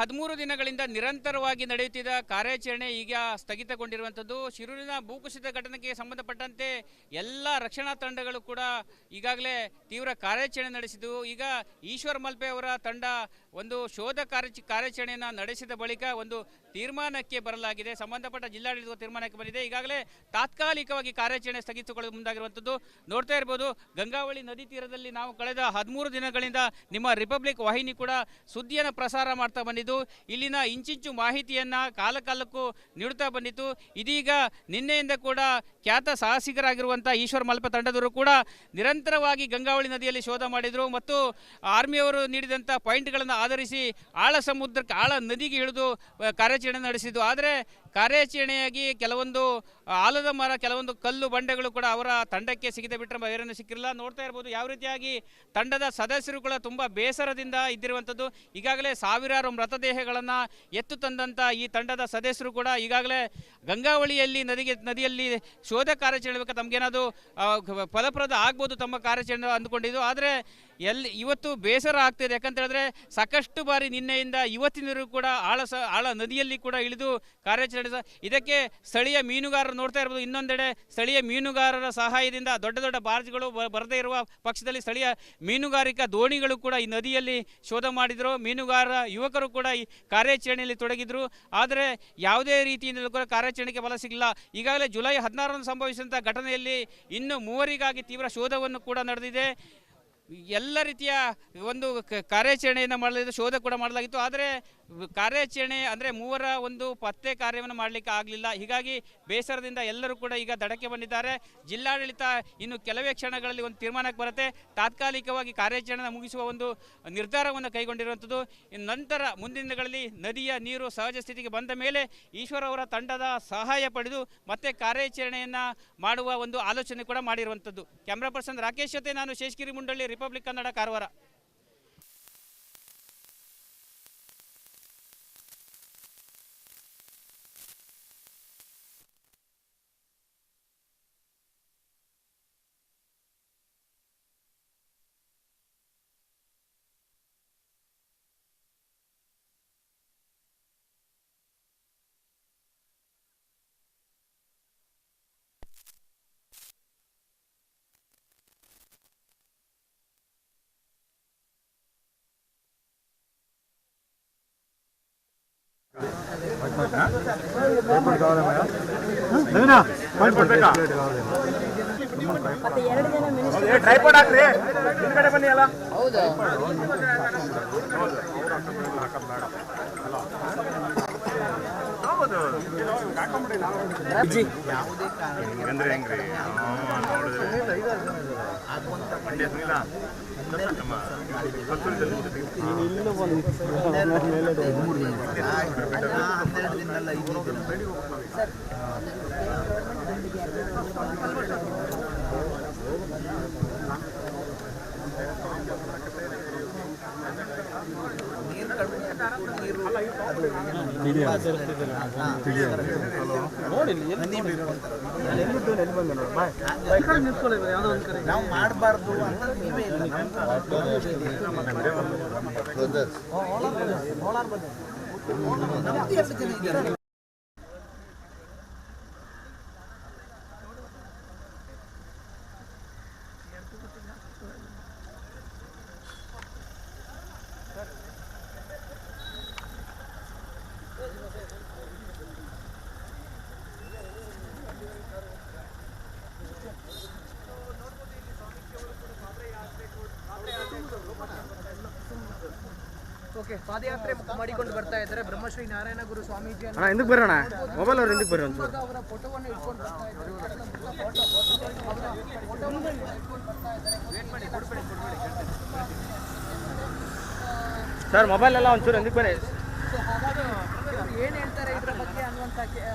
13 ದಿನಗಳಿಂದ ನಿರಂತರವಾಗಿ ನಡೆಯುತ್ತಿದ್ದ ಕಾರ್ಯಾಚರಣೆ ಈಗ ಸ್ಥಗಿತಗೊಂಡಿರುವಂಥದ್ದು. ಶಿರೂರಿನ ಭೂಕುಸಿತ ಘಟನೆಗೆ ಸಂಬಂಧಪಟ್ಟಂತೆ ಎಲ್ಲ ರಕ್ಷಣಾ ತಂಡಗಳು ಕೂಡ ಈಗಾಗಲೇ ತೀವ್ರ ಕಾರ್ಯಾಚರಣೆ ನಡೆಸಿದ್ದು, ಈಗ ಈಶ್ವರ್ ಮಲ್ಪೆ ಅವರ ತಂಡ ಒಂದು ಶೋಧ ಕಾರ್ಯಾಚರಣೆಯನ್ನು ನಡೆಸಿದ ಬಳಿಕ ಒಂದು ತೀರ್ಮಾನಕ್ಕೆ ಬರಲಾಗಿದೆ. ಸಂಬಂಧಪಟ್ಟ ಜಿಲ್ಲಾಡಳಿತ ತೀರ್ಮಾನಕ್ಕೆ ಬಂದಿದೆ. ಈಗಾಗಲೇ ತಾತ್ಕಾಲಿಕವಾಗಿ ಕಾರ್ಯಾಚರಣೆ ಸ್ಥಗಿತಗೊಳ್ಳಲು ಮುಂದಾಗಿರುವಂಥದ್ದು ನೋಡ್ತಾ ಇರ್ಬೋದು. ಗಂಗಾವಳಿ ನದಿ ತೀರದಲ್ಲಿ ನಾವು ಕಳೆದ 13 ದಿನಗಳಿಂದ ನಿಮ್ಮ ರಿಪಬ್ಲಿಕ್ ವಾಹಿನಿ ಕೂಡ ಸುದ್ದಿಯನ್ನು ಪ್ರಸಾರ ಮಾಡ್ತಾ ಬಂದಿದ್ದು, ಇಲ್ಲಿನ ಇಂಚಿಂಚು ಮಾಹಿತಿಯನ್ನು ಕಾಲಕ್ಕೂ ನೀಡುತ್ತಾ ಬಂದಿತ್ತು. ಇದೀಗ ನಿನ್ನೆಯಿಂದ ಕೂಡ ಖ್ಯಾತ ಸಾಹಸಿಗರಾಗಿರುವಂಥ ಈಶ್ವರ್ ಮಲ್ಪೆ ತಂಡದವರು ಕೂಡ ನಿರಂತರವಾಗಿ ಗಂಗಾವಳಿ ನದಿಯಲ್ಲಿ ಶೋಧ ಮಾಡಿದರು ಮತ್ತು ಆರ್ಮಿಯವರು ನೀಡಿದಂಥ ಪಾಯಿಂಟ್ಗಳನ್ನು ಆಧರಿಸಿ ಆಳ ನದಿಗೆ ಇಳಿದು ಕಾರ್ಯಾಚರಣೆ ನಡೆಸಿದ್ದು. ಆದರೆ ಕಾರ್ಯಾಚರಣೆಯಾಗಿ ಕೆಲವೊಂದು ಆಲದ ಮರ, ಕೆಲವೊಂದು ಕಲ್ಲು ಬಂಡೆಗಳು ಕೂಡ ಅವರ ತಂಡಕ್ಕೆ ಸಿಗದೆ ಬಿಟ್ಟರೆ ಬೇರೇನೂ ಸಿಕ್ಕಿರಲಿಲ್ಲ. ನೋಡ್ತಾ ಇರ್ಬೋದು ಯಾವ ರೀತಿಯಾಗಿ ತಂಡದ ಸದಸ್ಯರು ಕೂಡ ತುಂಬ ಬೇಸರದಿಂದ ಇದ್ದಿರುವಂಥದ್ದು. ಈಗಾಗಲೇ ಸಾವಿರಾರು ಮೃತದೇಹಗಳನ್ನು ಎತ್ತು ತಂದಂಥ ಈ ತಂಡದ ಸದಸ್ಯರು ಕೂಡ ಈಗಾಗಲೇ ಗಂಗಾವಳಿಯಲ್ಲಿ ನದಿಯಲ್ಲಿ ಶೋಧ ಕಾರ್ಯಾಚರಣೆ ಬೇಕಾದ ತಮಗೇನಾದರೂ ಫಲಪ್ರದ ಆಗ್ಬೋದು ತಮ್ಮ ಕಾರ್ಯಾಚರಣೆ ಅಂದುಕೊಂಡಿದ್ದು. ಆದರೆ ಇವತ್ತು ಬೇಸರ ಆಗ್ತಿದೆ. ಯಾಕಂತ ಹೇಳಿದ್ರೆ ಸಾಕಷ್ಟು ಬಾರಿ ನಿನ್ನೆಯಿಂದ ಇವತ್ತಿನವರೆಗೂ ಕೂಡ ಆಳ ನದಿಯಲ್ಲಿ ಕೂಡ ಇಳಿದು ಕಾರ್ಯಾಚರಣೆ. ಇದಕ್ಕೆ ಸ್ಥಳೀಯ ಮೀನುಗಾರರು ನೋಡ್ತಾ ಇರ್ಬೋದು. ಇನ್ನೊಂದೆಡೆ ಸ್ಥಳೀಯ ಮೀನುಗಾರರ ಸಹಾಯದಿಂದ ದೊಡ್ಡ ಬಾರ್ಜ್ಗಳು ಬರದೇ ಇರುವ ಪಕ್ಷದಲ್ಲಿ ಸ್ಥಳೀಯ ಮೀನುಗಾರಿಕಾ ದೋಣಿಗಳು ಕೂಡ ಈ ನದಿಯಲ್ಲಿ ಶೋಧ ಮಾಡಿದರು. ಮೀನುಗಾರ ಯುವಕರು ಕೂಡ ಈ ಕಾರ್ಯಾಚರಣೆಯಲ್ಲಿ ತೊಡಗಿದ್ರು. ಆದರೆ ಯಾವುದೇ ರೀತಿಯಿಂದ ಕೂಡ ಕಾರ್ಯಾಚರಣೆಗೆ ಫಲ ಸಿಗಲಿಲ್ಲ. ಈಗಾಗಲೇ ಜುಲೈ 16ರಂದು ಸಂಭವಿಸಿದಂಥ ಘಟನೆಯಲ್ಲಿ ಇನ್ನು 3 ತೀವ್ರ ಶೋಧವನ್ನು ಕೂಡ ನಡೆದಿದೆ. ಎಲ್ಲ ರೀತಿಯ ಒಂದು ಕಾರ್ಯಾಚರಣೆಯನ್ನು ಮಾಡಲಾಗಿತ್ತು, ಶೋಧ ಕೂಡ ಮಾಡಲಾಗಿತ್ತು. ಆದರೆ ಕಾರ್ಯಾಚರಣೆ ಅಂದರೆ 3 ಒಂದು ಪತ್ತೆ ಕಾರ್ಯವನ್ನು ಮಾಡಲಿಕ್ಕೆ ಆಗಲಿಲ್ಲ. ಹೀಗಾಗಿ ಬೇಸರದಿಂದ ಎಲ್ಲರೂ ಕೂಡ ಈಗ ದಡಕ್ಕೆ ಬಂದಿದ್ದಾರೆ. ಜಿಲ್ಲಾಡಳಿತ ಇನ್ನು ಕೆಲವೇ ಕ್ಷಣಗಳಲ್ಲಿ ಒಂದು ತೀರ್ಮಾನಕ್ಕೆ ಬರುತ್ತೆ. ತಾತ್ಕಾಲಿಕವಾಗಿ ಕಾರ್ಯಾಚರಣೆ ಮುಗಿಸುವ ಒಂದು ನಿರ್ಧಾರವನ್ನು ಕೈಗೊಂಡಿರುವಂಥದ್ದು. ನಂತರ ಮುಂದಿನ ದಿನಗಳಲ್ಲಿ ನದಿಯ ನೀರು ಸಹಜ ಸ್ಥಿತಿಗೆ ಬಂದ ಮೇಲೆ ಈಶ್ವರ್ ಅವರ ತಂಡದ ಸಹಾಯ ಪಡೆದು ಮತ್ತೆ ಕಾರ್ಯಾಚರಣೆಯನ್ನು ಮಾಡುವ ಒಂದು ಆಲೋಚನೆ ಕೂಡ ಮಾಡಿರುವಂಥದ್ದು. ಕ್ಯಾಮ್ರಾ ಪರ್ಸನ್ ರಾಕೇಶ್ ಜೊತೆ ನಾನು ಶೇಷಗಿರಿ ಮುಂಡಳ್ಳಿ, ರಿಪಬ್ಲಿಕ್ ಕನ್ನಡ, ಕಾರವಾರ. ಟ್ರೈಪಾಡ್ ಹಾಕ್ರಿ, ಹಿಂದ್ಗಡೆ ಬನ್ನಿ. ಅಲ್ಲ ಹೌದು ಹೆಂಗ್ರಿ ಹೆಂಗ್ರಿ ನೋಡಿದ್ರೆ ನಾವು ಮಾಡಬಾರ್ದು ಅಂತ ನೀವೇ ಇಲ್ಲ. ಓಕೆ, ಪಾದಯಾತ್ರೆ ಮಾಡಿಕೊಂಡು ಬರ್ತಾ ಇದ್ದಾರೆ ಬ್ರಹ್ಮಶ್ರೀ ನಾರಾಯಣ ಗುರು ಸ್ವಾಮೀಜಿ. ಹಿಂದಕ್ಕೆ ಬರೋಣ, ಮೊಬೈಲ್ ಅವ್ರು ಹಿಂದಕ್ಕೆ ಬರೋಣ. ಅವರ ಫೋಟೋವನ್ನು ಇಟ್ಕೊಂಡು ಬರ್ತಾ ಇದ್ದಾರೆ. ಸರ್ ಮೊಬೈಲ್ ಎಲ್ಲ ಒಂಚೂರು ಹಿಂದಕ್ಕೆ ಬನ್ನಿ. ಏನು ಹೇಳ್ತಾರೆ ಇದರ ಬಗ್ಗೆ ಅನ್ನುವಂಥ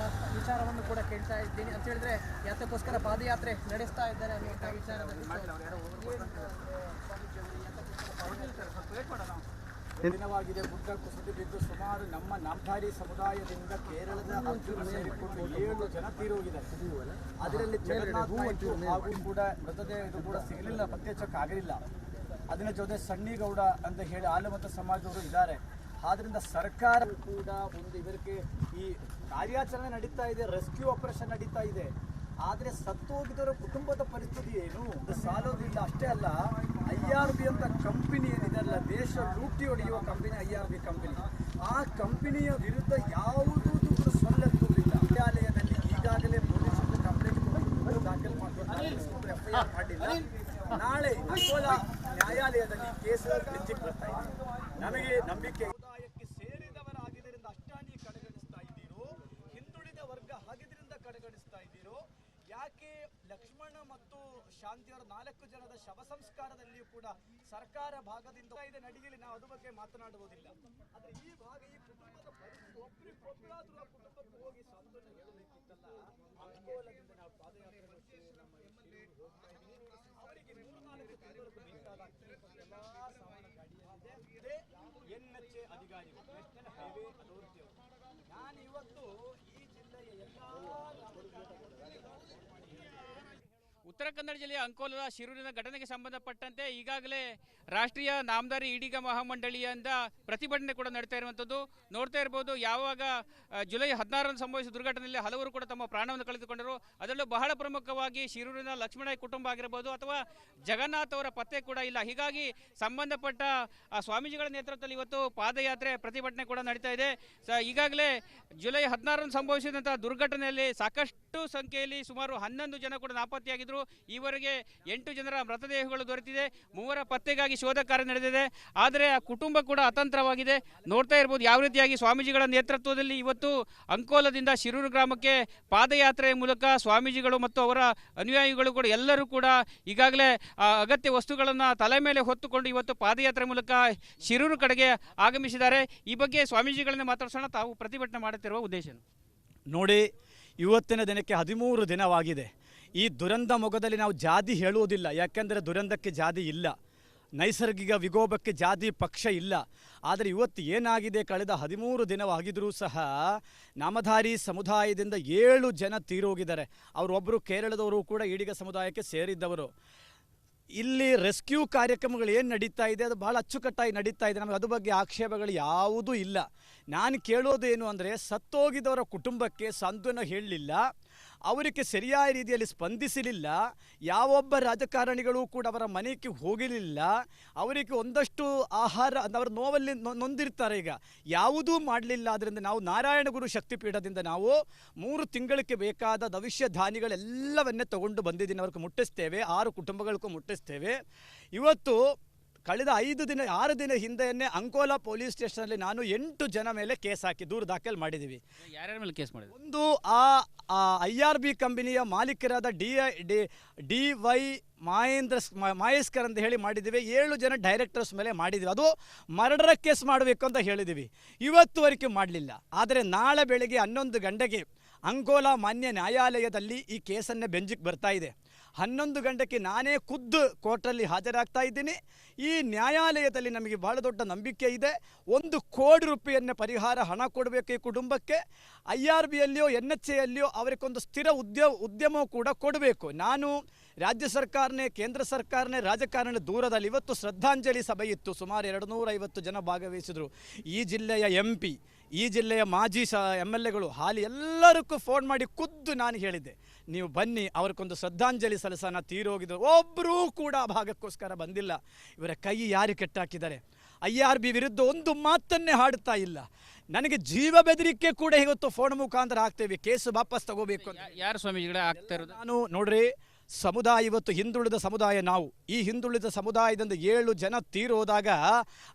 ವಿಚಾರವನ್ನು ಕೂಡ ಕೇಳ್ತಾ ಇದ್ದೀನಿ. ಅಂತ ಹೇಳಿದ್ರೆ ಯಾತಕ್ಕೋಸ್ಕರ ಪಾದಯಾತ್ರೆ ನಡೆಸ್ತಾ ಇದ್ದಾರೆ ಅನ್ನುವಂಥ ವಿಚಾರದಲ್ಲಿ ದಿನವಾಗಿದೆ. ಗುಡ್ಡ ಕುಸಿದು ಬಿದ್ದು ಸುಮಾರು ನಮ್ಮ ನಾಮಧಾರಿ ಸಮುದಾಯದಿಂದ ಕೇರಳದ ಅರ್ಜುನ ಸೇರಿಕೊಂಡು 7 ಜನ ತೀರೋಗಿದ್ದಾರೆ. ಅದರಲ್ಲಿ ಜಗನ್ನಾಥ್ ಹಾಗೂ ಕೂಡ ಮೃತದೇಹ ಇದು ಕೂಡ ಸಿಗಲಿಲ್ಲ, ಪತ್ತೆ ಹಚ್ಚಕ್ಕಾಗಲಿಲ್ಲ. ಅದರ ಜೊತೆ ಸಣ್ಣಿಗೌಡ ಅಂತ ಹೇಳಿ ಆಲಮತ ಸಮಾಜದವರು ಇದ್ದಾರೆ. ಆದ್ರಿಂದ ಸರ್ಕಾರ ಕೂಡ ಒಂದು ಇವರಿಗೆ ಈ ಕಾರ್ಯಾಚರಣೆ ನಡೀತಾ ಇದೆ, ರೆಸ್ಕ್ಯೂ ಆಪರೇಷನ್ ನಡೀತಾ ಇದೆ. ಆದರೆ ಸತ್ತೋಗಿದವರ ಕುಟುಂಬದ ಪರಿಸ್ಥಿತಿ ಏನು? ಅದು ಸಾಲೋದಿಲ್ಲ. ಅಷ್ಟೇ ಅಲ್ಲ, IRB ಅಂತ ಕಂಪನಿ ಏನಿದೆ ಅಲ್ಲ, ದೇಶ ಲೂಟಿ ಹೊಡೆಯುವ ಕಂಪನಿ IRB ಕಂಪನಿ, ಆ ಕಂಪನಿಯ ವಿರುದ್ಧ ಯಾವುದೂ ಸಲ್ಲುವುದಿಲ್ಲ. ನ್ಯಾಯಾಲಯದಲ್ಲಿ ಈಗಾಗಲೇ ಪೊಲೀಸರು ಕಂಪ್ಲೇಂಟ್ ದಾಖಲು ಮಾಡಿಕೊಂಡು FIR ಮಾಡಿಲ್ಲ. ನಾಳೆ ಅಂಕೋಲಾ ನ್ಯಾಯಾಲಯದಲ್ಲಿ ಕೇಸ್ ಬೆಂಚಿಗೆ ಬರ್ತಾ ಇದೆ. ನಮಗೆ ನಂಬಿಕೆ ಸಮುದಾಯಕ್ಕೆ ಸೇರಿದವರಾಗಿದ್ದರಿಂದ ಅಷ್ಟಾಗಿ ಕಡೆಗಣಿಸ್ತಾ ಇದ್ದೀರೋ, ಹಿಂದುಳಿದ ವರ್ಗ ಆಗಿದ್ದರಿಂದ ಕಡೆಗಣಿಸ್ತಾ ಇದ್ದೀರೋ, ಯಾಕೆ ಲಕ್ಷ್ಮಣ ಮತ್ತು ಶಾಂತಿಯವರ 4 ಜನದ ಶವ ಸಂಸ್ಕಾರದಲ್ಲಿಯೂ ಕೂಡ ಸರ್ಕಾರ ಭಾಗದಿಂದ ಇದೆ ನಡೆಯಲಿ, ನಾವು ಅದ್ರ ಬಗ್ಗೆ ಮಾತನಾಡುವುದಿಲ್ಲ. ಆದರೆ ಈ ಭಾಗ ಈ ಕುಟುಂಬದ ಒಬ್ಬರಾದ್ರೂ ಆ ಕುಟುಂಬಕ್ಕೆ ಹೋಗಿ ಸಾಂತ್ವನ ಹೇಳಬೇಕಿತ್ತಲ್ಲ. ಅಂಕೋಲದಿಂದ ನಾವು ಪಾದಯಾತ್ರೆ ಹೋಗ್ತಾ ಇದ್ದೀವಿ. ಅವರಿಗೆ 3-4 ತಿಂಗಳು ಬೇಕಾದ ಎಲ್ಲ ಸಾಮಾನು ಗಾಡಿಯಲ್ಲಿದೆ. NHA ಅಧಿಕಾರಿಗಳು, ನ್ಯಾಷನಲ್ ಹೈವೇ ಅಥಾರಿಟಿ ಅವರು. ನಾನು ಇವತ್ತು ಈ ಜಿಲ್ಲೆಯ ಎಲ್ಲ ಉತ್ತರ ಕನ್ನಡ ಜಿಲ್ಲೆಯ ಅಂಕೋಲದ ಶಿರೂರಿನ ಘಟನೆಗೆ ಸಂಬಂಧಪಟ್ಟಂತೆ ಈಗಾಗಲೇ ರಾಷ್ಟ್ರೀಯ ನಾಮದಾರಿ ಈಡಿಗ ಮಹಾಮಂಡಳಿಯಿಂದ ಪ್ರತಿಭಟನೆ ಕೂಡ ನಡೀತಾ ಇರುವಂಥದ್ದು ನೋಡ್ತಾ ಇರ್ಬೋದು. ಯಾವಾಗ ಜುಲೈ 16ರಂದು ಸಂಭವಿಸಿದ ದುರ್ಘಟನೆಯಲ್ಲಿ ಹಲವರು ಕೂಡ ತಮ್ಮ ಪ್ರಾಣವನ್ನು ಕಳೆದುಕೊಂಡರು. ಅದರಲ್ಲೂ ಬಹಳ ಪ್ರಮುಖವಾಗಿ ಶಿರೂರಿನ ಲಕ್ಷ್ಮಣ ಕುಟುಂಬ ಆಗಿರ್ಬೋದು ಅಥವಾ ಜಗನ್ನಾಥ್ ಅವರ ಪತ್ತೆ ಕೂಡ ಇಲ್ಲ. ಹೀಗಾಗಿ ಸಂಬಂಧಪಟ್ಟ ಸ್ವಾಮೀಜಿಗಳ ನೇತೃತ್ವದಲ್ಲಿ ಇವತ್ತು ಪಾದಯಾತ್ರೆ ಪ್ರತಿಭಟನೆ ಕೂಡ ನಡೀತಾ ಇದೆ. ಈಗಾಗಲೇ ಜುಲೈ 16ರಂದು ಸಂಭವಿಸಿದಂಥ ದುರ್ಘಟನೆಯಲ್ಲಿ ಸಾಕಷ್ಟು ಸಂಖ್ಯೆಯಲ್ಲಿ ಸುಮಾರು 11 ಜನ ಕೂಡ ನಾಪತ್ತೆಯಾಗಿದ್ದರು. ಈವರೆಗೆ 8 ಜನರ ಮೃತದೇಹಗಳು ದೊರೆತಿದೆ. 3 ಪತ್ತೆಗಾಗಿ ಶೋಧ ಕಾರ್ಯ ನಡೆದಿದೆ. ಆದರೆ ಆ ಕುಟುಂಬ ಕೂಡ ಅತಂತ್ರವಾಗಿದೆ. ನೋಡ್ತಾ ಇರ್ಬೋದು ಯಾವ ರೀತಿಯಾಗಿ ಸ್ವಾಮೀಜಿಗಳ ನೇತೃತ್ವದಲ್ಲಿ ಇವತ್ತು ಅಂಕೋಲದಿಂದ ಶಿರೂರು ಗ್ರಾಮಕ್ಕೆ ಪಾದಯಾತ್ರೆಯ ಮೂಲಕ ಸ್ವಾಮೀಜಿಗಳು ಮತ್ತು ಅವರ ಅನುಯಾಯಿಗಳು ಕೂಡ ಎಲ್ಲರೂ ಕೂಡ ಈಗಾಗಲೇ ಅಗತ್ಯ ವಸ್ತುಗಳನ್ನು ತಲೆ ಮೇಲೆ ಹೊತ್ತುಕೊಂಡು ಇವತ್ತು ಪಾದಯಾತ್ರೆ ಮೂಲಕ ಶಿರೂರು ಕಡೆಗೆ ಆಗಮಿಸಿದ್ದಾರೆ. ಈ ಬಗ್ಗೆ ಸ್ವಾಮೀಜಿಗಳನ್ನ ಮಾತಾಡ್ಸೋಣ. ತಾವು ಪ್ರತಿಭಟನೆ ಮಾಡುತ್ತಿರುವ ಉದ್ದೇಶ ನೋಡಿ, ಇವತ್ತಿನ ದಿನಕ್ಕೆ 13 ದಿನವಾಗಿದೆ. ಈ ದುರಂತ ಮೊಗದಲ್ಲಿ ನಾವು ಜಾತಿ ಹೇಳುವುದಿಲ್ಲ, ಯಾಕೆಂದರೆ ದುರಂತಕ್ಕೆ ಜಾತಿ ಇಲ್ಲ, ನೈಸರ್ಗಿಕ ವಿಕೋಪಕ್ಕೆ ಜಾತಿ ಪಕ್ಷ ಇಲ್ಲ. ಆದರೆ ಇವತ್ತು ಏನಾಗಿದೆ, ಕಳೆದ 13 ದಿನವಾಗಿದ್ದರೂ ಸಹ ನಾಮಧಾರಿ ಸಮುದಾಯದಿಂದ 7 ಜನ ತೀರೋಗಿದ್ದಾರೆ. ಅವರೊಬ್ಬರು ಕೇರಳದವರು ಕೂಡ ಈಡಿಗ ಸಮುದಾಯಕ್ಕೆ ಸೇರಿದ್ದವರು. ಇಲ್ಲಿ ರೆಸ್ಕ್ಯೂ ಕಾರ್ಯಕ್ರಮಗಳು ಏನು ನಡೀತಾ ಇದೆ ಅದು ಭಾಳ ಅಚ್ಚುಕಟ್ಟಾಗಿ ನಡೀತಾ ಇದೆ. ನಮಗೆ ಅದ್ರ ಬಗ್ಗೆ ಆಕ್ಷೇಪಗಳು ಯಾವುದೂ ಇಲ್ಲ. ನಾನು ಕೇಳೋದು ಏನು ಅಂದರೆ, ಸತ್ತೋಗಿದವರ ಕುಟುಂಬಕ್ಕೆ ಸಾಂತ್ವನ ಹೇಳಲಿಲ್ಲ, ಅವರಿಗೆ ಸರಿಯಾದ ರೀತಿಯಲ್ಲಿ ಸ್ಪಂದಿಸಲಿಲ್ಲ. ಯಾವೊಬ್ಬ ರಾಜಕಾರಣಿಗಳು ಕೂಡ ಅವರ ಮನೆಗೆ ಹೋಗಲಿಲ್ಲ. ಅವರಿಗೆ ಒಂದಷ್ಟು ಆಹಾರ, ಅವರ ನೋವಲ್ಲಿ ನೊಂದಿರ್ತಾರೆ. ಈಗ ಯಾವುದೂ ಮಾಡಲಿಲ್ಲ. ಆದ್ದರಿಂದ ನಾವು ನಾರಾಯಣಗುರು ಶಕ್ತಿಪೀಠದಿಂದ ನಾವು 3 ತಿಂಗಳಿಗೆ ಬೇಕಾದ ಭವಿಷ್ಯ ಧಾನ್ಯಗಳೆಲ್ಲವನ್ನೇ ತಗೊಂಡು ಬಂದಿದ್ದೀನಿ. ಅವ್ರಿಗೆ ಮುಟ್ಟಿಸ್ತೇವೆ, 6 ಕುಟುಂಬಗಳಿಗೂ ಮುಟ್ಟಿಸ್ತೇವೆ. ಇವತ್ತು ಕಳೆದ 6 ದಿನ ಹಿಂದೆಯೇ ಅಂಕೋಲಾ ಪೊಲೀಸ್ ಸ್ಟೇಷನಲ್ಲಿ ನಾನು 8 ಜನ ಮೇಲೆ ಕೇಸ್ ಹಾಕಿ ದೂರು ದಾಖಲು ಮಾಡಿದ್ದೀವಿ. ಯಾರ್ಯಾರ ಮೇಲೆ ಕೇಸ್ ಮಾಡಿದ್ರು? ಒಂದು IRB ಕಂಪನಿಯ ಮಾಲೀಕರಾದ DY ಮಾಯೇಸ್ಕರ್ ಅಂತ ಹೇಳಿ ಮಾಡಿದ್ದೀವಿ. 7 ಜನ ಡೈರೆಕ್ಟರ್ಸ್ ಮೇಲೆ ಮಾಡಿದ್ದೀವಿ. ಅದು ಮರ್ಡರ್ ಕೇಸ್ ಮಾಡಬೇಕು ಅಂತ ಹೇಳಿದ್ದೀವಿ. ಇವತ್ತುವರೆಗೆ ಮಾಡಲಿಲ್ಲ. ಆದರೆ ನಾಳೆ ಬೆಳಗ್ಗೆ 11 ಗಂಟೆಗೆ ಅಂಕೋಲಾ ಮಾನ್ಯ ನ್ಯಾಯಾಲಯದಲ್ಲಿ ಈ ಕೇಸನ್ನೇ ಬೆಂಚಿಗೆ ಬರ್ತಾ ಇದೆ. 11 ಗಂಟೆಗೆ ನಾನೇ ಖುದ್ದು ಕೋರ್ಟಲ್ಲಿ ಹಾಜರಾಗ್ತಾ ಇದ್ದೀನಿ. ಈ ನ್ಯಾಯಾಲಯದಲ್ಲಿ ನಮಗೆ ಬಹಳ ದೊಡ್ಡ ನಂಬಿಕೆ ಇದೆ. 1 ಕೋಟಿ ರೂಪಾಯಿಯನ್ನು ಪರಿಹಾರ ಹಣ ಕೊಡಬೇಕು ಈ ಕುಟುಂಬಕ್ಕೆ. IRBಯಲ್ಲಿಯೋ NHAಯಲ್ಲಿಯೋ ಅವರಿಗೊಂದು ಸ್ಥಿರ ಉದ್ಯಮ ಕೂಡ ಕೊಡಬೇಕು. ನಾನು ರಾಜ್ಯ ಸರ್ಕಾರನೇ, ಕೇಂದ್ರ ಸರ್ಕಾರನೇ, ರಾಜಕಾರಣ ದೂರದಲ್ಲಿ ಇವತ್ತು ಶ್ರದ್ಧಾಂಜಲಿ ಸಭೆ ಇತ್ತು. ಸುಮಾರು 250 ಜನ ಭಾಗವಹಿಸಿದರು. ಈ ಜಿಲ್ಲೆಯ MP, ಈ ಜಿಲ್ಲೆಯ ಮಾಜಿ MLAಗಳು, ಹಾಲಿ ಎಲ್ಲರಿಗೂ ಫೋನ್ ಮಾಡಿ ಖುದ್ದು ನಾನು ಹೇಳಿದ್ದೆ, ನೀವು ಬನ್ನಿ, ಅವ್ರಿಗೊಂದು ಶ್ರದ್ಧಾಂಜಲಿ ಸಲ್ಲಿಸೋಣ. ತೀರೋಗಿದ್ರು ಒಬ್ಬರೂ ಕೂಡ ಭಾಗಕ್ಕೋಸ್ಕರ ಬಂದಿಲ್ಲ. ಇವರ ಕೈ ಯಾರು ಕೆಟ್ಟಾಕಿದ್ದಾರೆ? IRB ವಿರುದ್ಧ ಒಂದು ಮಾತನ್ನೇ ಹಾಡುತ್ತಾ ಇಲ್ಲ. ನನಗೆ ಜೀವ ಬೆದರಿಕೆ ಕೂಡ ಇವತ್ತು ಫೋನ್ ಮುಖಾಂತರ ಆಗ್ತೇವೆ, ಕೇಸು ವಾಪಸ್ ತಗೋಬೇಕು ಅಂತ. ಯಾರು ಸ್ವಾಮೀಜಿಗಳೇ ಆಗ್ತಾ ಇರೋದು? ನಾನು ನೋಡ್ರಿ, ಸಮುದಾಯ ಇವತ್ತು ಹಿಂದುಳಿದ ಸಮುದಾಯ. ನಾವು ಈ ಹಿಂದುಳಿದ ಸಮುದಾಯದಿಂದ 7 ಜನ ತೀರೋದಾಗ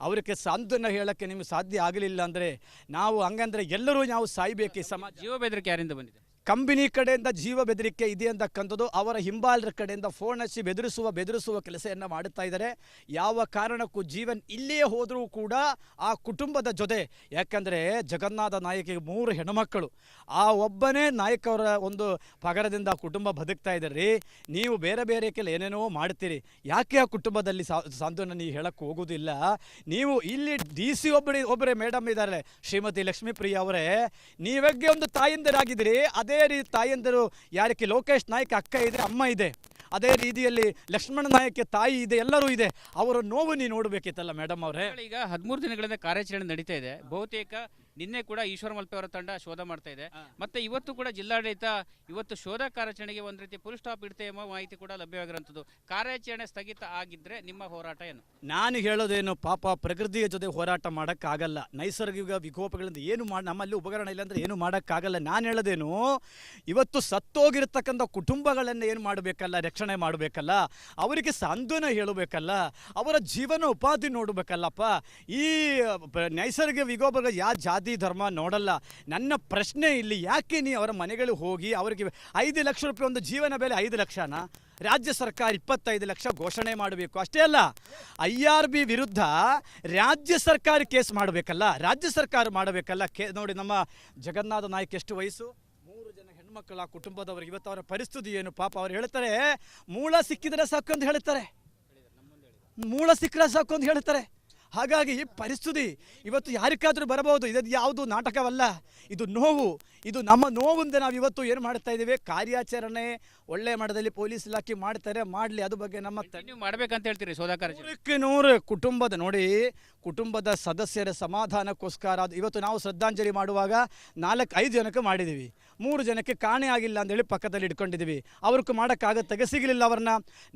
ಅವರಿಗೆ ಸಾಂತ್ವನ ಹೇಳೋಕ್ಕೆ ನಿಮಗೆ ಸಾಧ್ಯ ಆಗಲಿಲ್ಲ ಅಂದರೆ ನಾವು ಹಂಗಂದ್ರೆ ಎಲ್ಲರೂ ನಾವು ಸಾಯ್ಬೇಕು. ಈ ಸಮಾಜ ಜೀವ ಬೆದರಿಕೆ ಯಾರಿಂದ ಬಂದಿದೆ? ಕಂಪನಿ ಕಡೆಯಿಂದ ಜೀವ ಬೆದರಿಕೆ ಇದೆ ಅಂತಕ್ಕಂಥದ್ದು. ಅವರ ಹಿಂಬಾಲರ ಕಡೆಯಿಂದ ಫೋನ್ ಹಚ್ಚಿ ಬೆದರಿಸುವ ಕೆಲಸವನ್ನು ಮಾಡುತ್ತಾ ಇದ್ದಾರೆ. ಯಾವ ಕಾರಣಕ್ಕೂ ಜೀವನ್ ಇಲ್ಲಿಯೇ ಹೋದರೂ ಕೂಡ ಆ ಕುಟುಂಬದ ಜೊತೆ, ಯಾಕಂದರೆ ಜಗನ್ನಾಥ ನಾಯಕಿಗೆ 3 ಹೆಣ್ಣುಮಕ್ಕಳು, ಆ ಒಬ್ಬನೇ ನಾಯಕವರ ಒಂದು ಪಗರದಿಂದ ಆ ಕುಟುಂಬ ಬದುಕ್ತಾ ಇದ್ದಾರೆ. ನೀವು ಬೇರೆ ಬೇರೆ ಏನೇನೋ ಮಾಡ್ತೀರಿ, ಯಾಕೆ ಆ ಕುಟುಂಬದಲ್ಲಿ ಸಾಂತ್ವನ ನೀವು ಹೇಳಕ್ಕೆ ಹೋಗೋದಿಲ್ಲ? ನೀವು ಇಲ್ಲಿ DC ಒಬ್ಬರೇ ಮೇಡಮ್ ಇದ್ದಾರೆ, ಶ್ರೀಮತಿ ಲಕ್ಷ್ಮೀಪ್ರಿಯ ಅವರೇ, ನೀವಾಗೆ ಒಂದು ತಾಯಂದಿರಾಗಿದ್ದೀರಿ. ಅದೇ ರೀತಿ ತಾಯಂದಿರು ಯಾರಕ್ಕೆ ಲೋಕೇಶ್ ನಾಯ್ಕ ಅಕ್ಕ ಇದೆ, ಅಮ್ಮ ಇದೆ. ಅದೇ ರೀತಿಯಲ್ಲಿ ಲಕ್ಷ್ಮಣ ನಾಯಕ್ಕೆ ತಾಯಿ ಇದೆ, ಎಲ್ಲರೂ ಇದೆ. ಅವರ ನೋವು ನೀವು ನೋಡಬೇಕಿತ್ತಲ್ಲ ಮೇಡಮ್ ಅವರೇ. ಈಗ 13 ದಿನಗಳಿಂದ ಕಾರ್ಯಾಚರಣೆ ನಡೀತಾ ಇದೆ. ಬಹುತೇಕ ನಿನ್ನೆ ಕೂಡ ಈಶ್ವರ ಮಲ್ಪೆ ಅವರ ತಂಡ ಶೋಧ ಮಾಡ್ತಾ ಇದೆ. ಮತ್ತೆ ಇವತ್ತು ಕೂಡ ಜಿಲ್ಲಾಡಳಿತ ಇವತ್ತು ಶೋಧ ಕಾರ್ಯಾಚರಣೆಗೆ ಒಂದು ರೀತಿ ಫುಲ್ ಸ್ಟಾಪ್ ಇಡುತ್ತೆ ಎಂಬ ಮಾಹಿತಿ ಕೂಡ ಲಭ್ಯವಾಗಿರುವಂಥದ್ದು. ಕಾರ್ಯಾಚರಣೆ ಸ್ಥಗಿತ ಆಗಿದ್ರೆ ನಿಮ್ಮ ಹೋರಾಟ ಏನು? ನಾನು ಹೇಳೋದೇನು, ಪಾಪ ಪ್ರಕೃತಿಯ ಜೊತೆ ಹೋರಾಟ ಮಾಡೋಕ್ಕಾಗಲ್ಲ. ನೈಸರ್ಗಿಕ ವಿಕೋಪಗಳಿಂದ ಏನು ನಮ್ಮಲ್ಲಿ ಉಪಕರಣ ಇಲ್ಲ ಅಂದರೆ ಏನು ಮಾಡೋಕ್ಕಾಗಲ್ಲ. ನಾನು ಹೇಳೋದೇನು, ಇವತ್ತು ಸತ್ತೋಗಿರ್ತಕ್ಕಂಥ ಕುಟುಂಬಗಳನ್ನು ಏನು ಮಾಡಬೇಕಲ್ಲ, ರಕ್ಷಣೆ ಮಾಡಬೇಕಲ್ಲ, ಅವರಿಗೆ ಸಾಂತ್ವನ ಹೇಳಬೇಕಲ್ಲ, ಅವರ ಜೀವನ ಉಪಾಧಿ ನೋಡಬೇಕಲ್ಲಪ್ಪ. ಈ ನೈಸರ್ಗಿಕ ವಿಕೋಪಗಳು ಯಾವ ಜಾತಿ ಧರ್ಮ ನೋಡಲ್ಲ. ನನ್ನ ಪ್ರಶ್ನೆ ಇಲ್ಲಿ, ಯಾಕೆ ನೀವು ಅವರ ಮನೆಗಳಿಗೆ ಹೋಗಿ ಅವರಿಗೆ 5 ಲಕ್ಷ ರೂಪಾಯಿ ಒಂದು ಜೀವನ ಬೆಲೆ 5 ಲಕ್ಷನ ರಾಜ್ಯ ಸರ್ಕಾರ 25 ಲಕ್ಷ ಘೋಷಣೆ ಮಾಡಬೇಕು? ಅಷ್ಟೇ ಅಲ್ಲ, IRB ವಿರುದ್ಧ ರಾಜ್ಯ ಸರ್ಕಾರ ಕೇಸ್ ಮಾಡಬೇಕಲ್ಲ, ರಾಜ್ಯ ಸರ್ಕಾರ ಮಾಡಬೇಕಲ್ಲ. ನೋಡಿ, ನಮ್ಮ ಜಗನ್ನಾಥ ನಾಯ್ಕ ಎಷ್ಟು ವಯಸ್ಸು, 3 ಜನ ಹೆಣ್ಮಕ್ಕಳ ಕುಟುಂಬದವರಿಗೆ ಇವತ್ತು ಅವರ ಪರಿಸ್ಥಿತಿ ಏನು? ಪಾಪ ಅವ್ರು ಹೇಳ್ತಾರೆ, ಮೂಳ ಸಿಕ್ಕಿದರೆ ಸಾಕು ಅಂತ ಹೇಳ್ತಾರೆ, ಮೂಳ ಸಿಕ್ಕರೆ ಸಾಕು ಅಂತ ಹೇಳ್ತಾರೆ. ಹಾಗಾಗಿ ಪರಿಸ್ಥಿತಿ ಇವತ್ತು ಯಾರಿಗಾದರೂ ಬರಬಹುದು. ಇದು ಯಾವುದು ನಾಟಕವಲ್ಲ, ಇದು ನೋವು. ಇದು ನಮ್ಮ ನೋವಿಂದ ನಾವು ಇವತ್ತು ಏನು ಮಾಡ್ತಾ ಇದ್ದೀವಿ, ಕಾರ್ಯಾಚರಣೆ ಒಳ್ಳೆ ಮಟ್ಟದಲ್ಲಿ ಪೊಲೀಸ್ ಇಲಾಖೆ ಮಾಡ್ತಾರೆ, ಮಾಡಲಿ. ಅದ್ರ ಬಗ್ಗೆ ನಮ್ಮ ನೀವು ಮಾಡಬೇಕಂತ ಹೇಳ್ತೀರಿ ಶೋಧ ಕಾರ್ಯಾಚರಣೆ? 100% ಕುಟುಂಬದ ನೋಡಿ, ಕುಟುಂಬದ ಸದಸ್ಯರ ಸಮಾಧಾನಕ್ಕೋಸ್ಕರ ಇವತ್ತು ನಾವು ಶ್ರದ್ಧಾಂಜಲಿ ಮಾಡುವಾಗ 4-5 ಜನಕ್ಕೆ ಮಾಡಿದ್ದೀವಿ, 3 ಜನಕ್ಕೆ ಕಾಣೆ ಆಗಿಲ್ಲ ಅಂತೇಳಿ ಪಕ್ಕದಲ್ಲಿ ಇಟ್ಕೊಂಡಿದ್ದೀವಿ. ಅವ್ರಿಗೆ ಮಾಡೋಕ್ಕಾಗತ್ತೆ, ಸಿಗಲಿಲ್ಲ ಅವ್ರನ್ನ.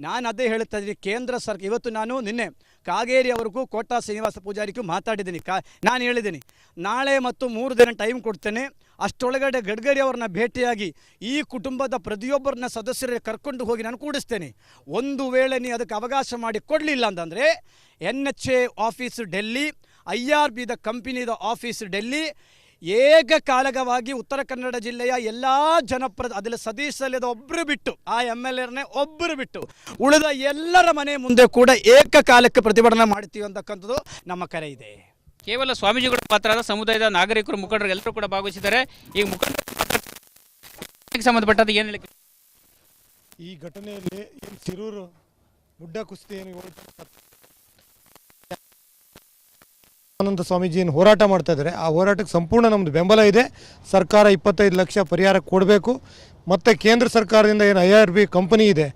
ನಾನು ಅದೇ ಹೇಳ್ತಾ ಇದ್ದೀನಿ, ಕೇಂದ್ರ ಸರ್ಕಾರ ಇವತ್ತು ನಾನು ನಿನ್ನೆ ಕಾಗೇರಿ ಅವ್ರಿಗೂ ಕೋಟಾ ಶ್ರೀನಿವಾಸ ಪೂಜಾರಿಗೂ ಮಾತಾಡಿದ್ದೀನಿ. ನಾನು ಹೇಳಿದ್ದೀನಿ, ನಾಳೆ ಮತ್ತು 3 ದಿನ ಟೈಮ್ ಕೊಡ್ತೇನೆ, ಅಷ್ಟೊಳಗಡೆ ಗಡ್ಕರಿ ಅವ್ರನ್ನ ಭೇಟಿಯಾಗಿ ಈ ಕುಟುಂಬದ ಪ್ರತಿಯೊಬ್ಬರನ್ನ ಸದಸ್ಯರಿಗೆ ಕರ್ಕೊಂಡು ಹೋಗಿ ನಾನು ಕೂಡಿಸ್ತೇನೆ. ಒಂದು ವೇಳೆ ನೀವು ಅದಕ್ಕೆ ಅವಕಾಶ ಮಾಡಿ ಕೊಡಲಿಲ್ಲ ಅಂತಂದರೆ NHA ಆಫೀಸ್ ಡೆಲ್ಲಿ, IRBದ ಕಂಪನಿದ ಆಫೀಸ್ ಡೆಲ್ಲಿ, ಏಕಕಾಲಕವಾಗಿ ಉತ್ತರ ಕನ್ನಡ ಜಿಲ್ಲೆಯ ಎಲ್ಲ ಅದರಲ್ಲಿ ಸದಸ್ಯರದ ಒಬ್ಬರು ಬಿಟ್ಟು, ಆ MLAರನ್ನೇ ಒಬ್ಬರು ಬಿಟ್ಟು ಉಳಿದ ಎಲ್ಲರ ಮನೆ ಮುಂದೆ ಕೂಡ ಏಕಕಾಲಕ್ಕೆ ಪ್ರತಿಭಟನೆ ಮಾಡ್ತೀವಿ ಅಂತಕ್ಕಂಥದ್ದು ನಮ್ಮ ಕರೆ ಇದೆ. ಕೇವಲ ಸ್ವಾಮೀಜಿಗಳು ಮಾತ್ರ ಅಲ್ಲ, ಸಮುದಾಯದ ನಾಗರಿಕರು, ಮುಖಂಡರು ಎಲ್ಲರೂ ಕೂಡ ಭಾಗವಹಿಸಿದ್ದಾರೆ. ಈ ಮುಖಂಡರಿಗೆ ಸಂಬಂಧಪಟ್ಟದ್ದು ಏನು ಹೇಳಿ? ಈ ಘಟನೆಯಲ್ಲಿ ಏನು ಶಿರೂರು ಗುಡ್ಡ ಕುಸ್ತಿ ಏನು ಆನಂದ ಸ್ವಾಮೀಜಿ ಏನು ಹೋರಾಟ ಮಾಡ್ತಾ ಇದ್ದಾರೆ, ಆ ಹೋರಾಟಕ್ಕೆ ಸಂಪೂರ್ಣ ನಮ್ಮದು ಬೆಂಬಲ ಇದೆ. ಸರ್ಕಾರ 25 ಲಕ್ಷ ಪರಿಹಾರ ಕೊಡಬೇಕು. ಮತ್ತು ಕೇಂದ್ರ ಸರ್ಕಾರದಿಂದ ಏನು IRB ಕಂಪನಿ ಇದೆ,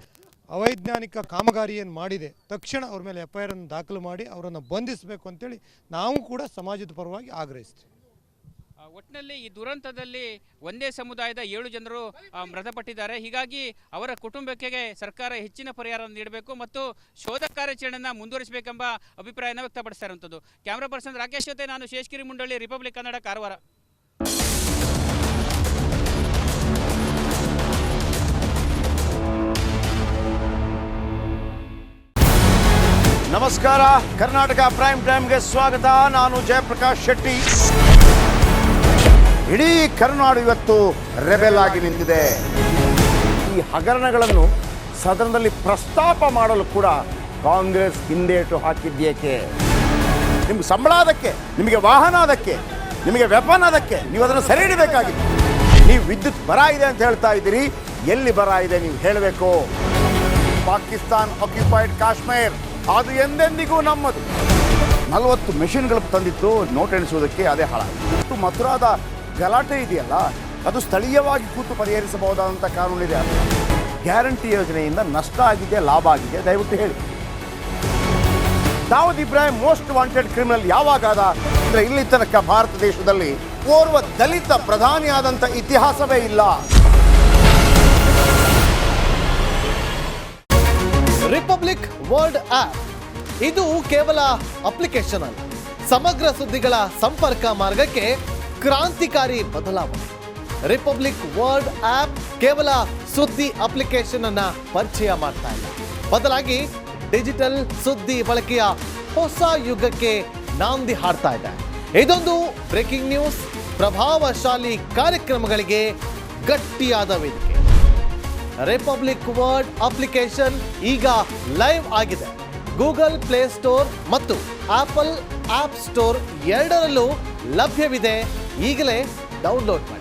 ಅವೈಜ್ಞಾನಿಕ ಕಾಮಗಾರಿ ಏನು ಮಾಡಿದೆ, ತಕ್ಷಣ ಅವ್ರ ಮೇಲೆ FIR ಅನ್ನು ದಾಖಲು ಮಾಡಿ ಅವರನ್ನು ಬಂಧಿಸಬೇಕು ಅಂತೇಳಿ ನಾವು ಕೂಡ ಸಮಾಜದ ಪರವಾಗಿ ಆಗ್ರಹಿಸ್ತೀವಿ. ಒಟ್ಟಿನಲ್ಲಿ ಈ ದುರಂತದಲ್ಲಿ ಒಂದೇ ಸಮುದಾಯದ 7 ಜನರು ಮೃತಪಟ್ಟಿದ್ದಾರೆ. ಹೀಗಾಗಿ ಅವರ ಕುಟುಂಬಕ್ಕೆ ಸರ್ಕಾರ ಹೆಚ್ಚಿನ ಪರಿಹಾರ ನೀಡಬೇಕು ಮತ್ತು ಶೋಧ ಕಾರ್ಯಾಚರಣೆಯನ್ನು ಮುಂದುವರಿಸಬೇಕೆಂಬ ಅಭಿಪ್ರಾಯನ ವ್ಯಕ್ತಪಡಿಸ್ತಾ ಇರುವಂಥದ್ದು. ಕ್ಯಾಮ್ರಾ ಪರ್ಸನ್ ರಾಕೇಶ್ ಜೊತೆ ನಾನು ಶೇಷಗಿರಿ ಮುಂಡಳ್ಳಿ, ರಿಪಬ್ಲಿಕ್ ಕನ್ನಡ, ಕಾರವಾರ. ನಮಸ್ಕಾರ, ಕರ್ನಾಟಕ ಪ್ರೈಮ್ ಟೈಮ್ಗೆ ಸ್ವಾಗತ. ನಾನು ಜಯಪ್ರಕಾಶ್ ಶೆಟ್ಟಿ. ಇಡೀ ಕರ್ನಾಡು ಇವತ್ತು ರೆಬೆಲ್ ಆಗಿ ನಿಂತಿದೆ. ಈ ಹಗರಣಗಳನ್ನು ಸದನದಲ್ಲಿ ಪ್ರಸ್ತಾಪ ಮಾಡಲು ಕೂಡ ಕಾಂಗ್ರೆಸ್ ಹಿಂದೇಟು ಹಾಕಿದ್ದೇಕೆ? ನಿಮ್ಗೆ ಸಂಬಳ ಅದಕ್ಕೆ, ನಿಮಗೆ ವಾಹನ ಅದಕ್ಕೆ, ನಿಮಗೆ ವೆಪನ್ ಅದಕ್ಕೆ, ನೀವು ಅದನ್ನು ಸೆರೆ ಹಿಡಿಬೇಕಾಗಿತ್ತು. ನೀವು ವಿದ್ಯುತ್ ಬರ ಇದೆ ಅಂತ ಹೇಳ್ತಾ ಇದ್ದೀರಿ, ಎಲ್ಲಿ ಬರ ಇದೆ ನೀವು ಹೇಳಬೇಕು. ಪಾಕಿಸ್ತಾನ್ ಆಕ್ಯುಪೈಡ್ ಕಾಶ್ಮೀರ್ ಅದು ಎಂದೆಂದಿಗೂ ನಮ್ಮದು. 40 ಮೆಷಿನ್ಗಳು ತಂದಿತ್ತು ನೋಟ್ ಎಣಿಸುವುದಕ್ಕೆ, ಅದೇ ಹಾಳಾಯಿತು. ಮಥುರಾದ ಗಲಾಟೆ ಇದೆಯಲ್ಲ, ಅದು ಸ್ಥಳೀಯವಾಗಿ ಕೂತು ಪರಿಹರಿಸಬಹುದಾದಂಥ ಕಾನೂನಿದೆ. ಗ್ಯಾರಂಟಿ ಯೋಜನೆಯಿಂದ ನಷ್ಟ ಆಗಿದೆ, ಲಾಭ ಆಗಿದೆ, ದಯವಿಟ್ಟು ಹೇಳಿ. Dawood Ibrahim most wanted criminal ಯಾವಾಗಾದ ಅಂದರೆ ಇಲ್ಲಿ ತನಕ ಭಾರತ ದೇಶದಲ್ಲಿ ಓರ್ವ ದಲಿತ ಪ್ರಧಾನಿಯಾದಂಥ ಇತಿಹಾಸವೇ ಇಲ್ಲ. ರಿಪಬ್ಲಿಕ್ ವರ್ಲ್ಡ್ ಆಪ್ ಇದು ಕೇವಲ ಅಪ್ಲಿಕೇಶನ್ ಅಲ್ಲ, ಸಮಗ್ರ ಸುದ್ದಿಗಳ ಸಂಪರ್ಕ ಮಾರ್ಗಕ್ಕೆ ಕ್ರಾಂತಿಕಾರಿ ಬದಲಾವಣೆ. ರಿಪಬ್ಲಿಕ್ ವರ್ಲ್ಡ್ ಆಪ್ ಕೇವಲ ಸುದ್ದಿ ಅಪ್ಲಿಕೇಶನ್ ಅನ್ನ ಪರಿಚಯ ಮಾಡ್ತಾ ಇಲ್ಲ, ಬದಲಾಗಿ ಡಿಜಿಟಲ್ ಸುದ್ದಿ ಬಳಕೆಯ ಹೊಸ ಯುಗಕ್ಕೆ ನಾಂದಿ ಹಾಡ್ತಾ ಇದೆ. ಇದೊಂದು ಬ್ರೇಕಿಂಗ್ ನ್ಯೂಸ್, ಪ್ರಭಾವಶಾಲಿ ಕಾರ್ಯಕ್ರಮಗಳಿಗೆ ಗಟ್ಟಿಯಾದ ವೇದಿಕೆ. ರಿಪಬ್ಲಿಕ್ ವರ್ಲ್ಡ್ ಅಪ್ಲಿಕೇಶನ್ ಈಗ ಲೈವ್ ಆಗಿದೆ. ಗೂಗಲ್ ಪ್ಲೇ ಸ್ಟೋರ್ ಮತ್ತು ಆಪಲ್ ಆಪ್ ಸ್ಟೋರ್ ಎರಡರಲ್ಲೂ ಲಭ್ಯವಿದೆ. ಈಗಲೇ ಡೌನ್ಲೋಡ್ ಮಾಡಿ.